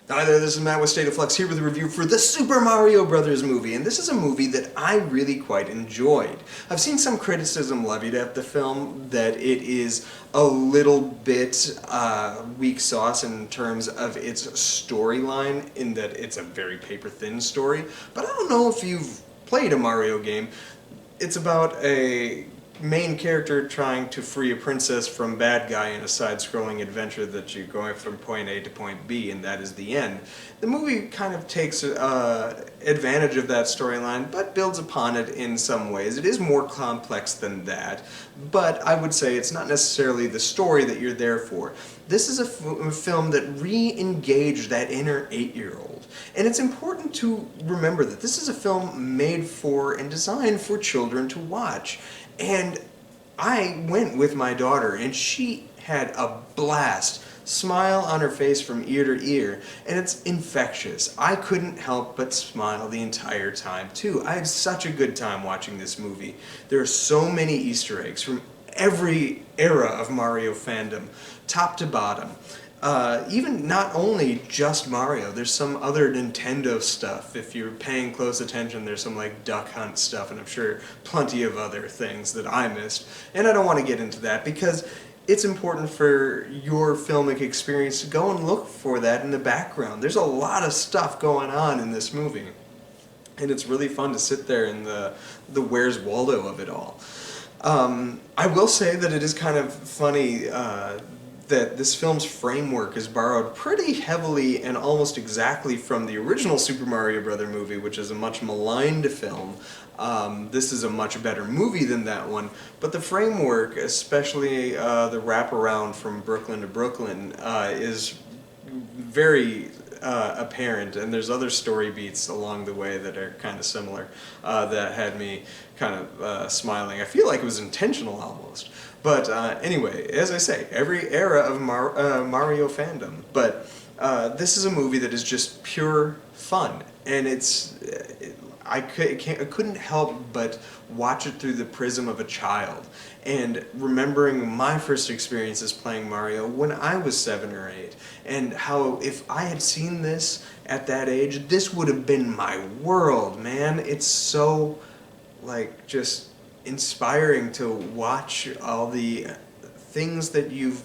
Hi there, this is Matt with State of Flux here with a review for the Super Mario Brothers movie, and this is a movie that I really quite enjoyed. I've seen some criticism levied at the film that it is a little bit weak sauce in terms of its storyline, in that it's a very paper-thin story, but I don't know if you've played a Mario game. It's about a main character trying to free a princess from bad guy in a side-scrolling adventure that you're going from point A to point B, and that is the end. The movie kind of takes advantage of that storyline, but builds upon it in some ways. It is more complex than that, but I would say it's not necessarily the story that you're there for. This is a film that re-engaged that inner 8-year-old. And it's important to remember that this is a film made for and designed for children to watch. And I went with my daughter, and she had a blast. Smile on her face from ear to ear, and it's infectious. I couldn't help but smile the entire time, too. I had such a good time watching this movie. There are so many Easter eggs from every era of Mario fandom, top to bottom. Even not only just Mario, there's some other Nintendo stuff. If you're paying close attention, there's some like Duck Hunt stuff, and I'm sure plenty of other things that I missed. And I don't want to get into that because it's important for your filmic experience to go and look for that in the background. There's a lot of stuff going on in this movie. And it's really fun to sit there in the Where's Waldo of it all. I will say that it is kind of funny that this film's framework is borrowed pretty heavily and almost exactly from the original Super Mario Bros. Movie, which is a much maligned film. This is a much better movie than that one, but the framework, especially the wraparound from Brooklyn to Brooklyn, is very apparent, and there's other story beats along the way that are kind of similar that had me kind of smiling. I feel like it was intentional almost. But anyway, as I say, every era of Mario fandom. But this is a movie that is just pure fun, and I couldn't help but watch it through the prism of a child, and remembering my first experiences playing Mario when I was 7 or 8, and how if I had seen this at that age, this would have been my world, man. It's so, like, just inspiring to watch all the things that you've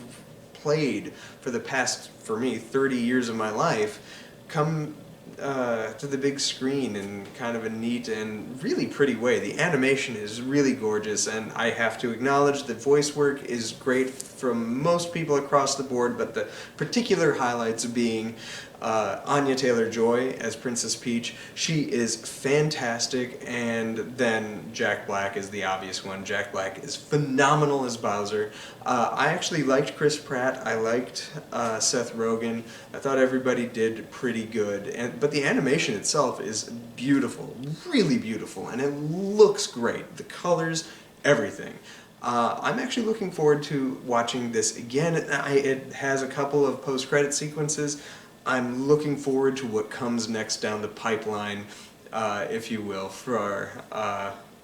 played for the past, for me, 30 years of my life come to the big screen in kind of a neat and really pretty way. The animation is really gorgeous, and I have to acknowledge that voice work is great from most people across the board, but the particular highlights being Anya Taylor-Joy as Princess Peach. She is fantastic, and then Jack Black is the obvious one. Jack Black is phenomenal as Bowser. I actually liked Chris Pratt. I liked Seth Rogen. I thought everybody did pretty good, but the animation itself is beautiful, really beautiful, and it looks great. The colors, everything. I'm actually looking forward to watching this again. It has a couple of post-credit sequences. I'm looking forward to what comes next down the pipeline, if you will, for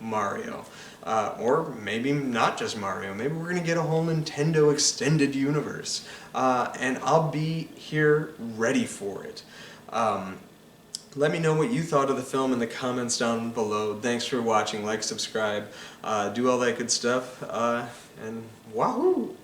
Mario. Or maybe not just Mario. Maybe we're going to get a whole Nintendo extended universe. And I'll be here ready for it. Let me know what you thought of the film in the comments down below. Thanks for watching. Like, subscribe, do all that good stuff, and wahoo!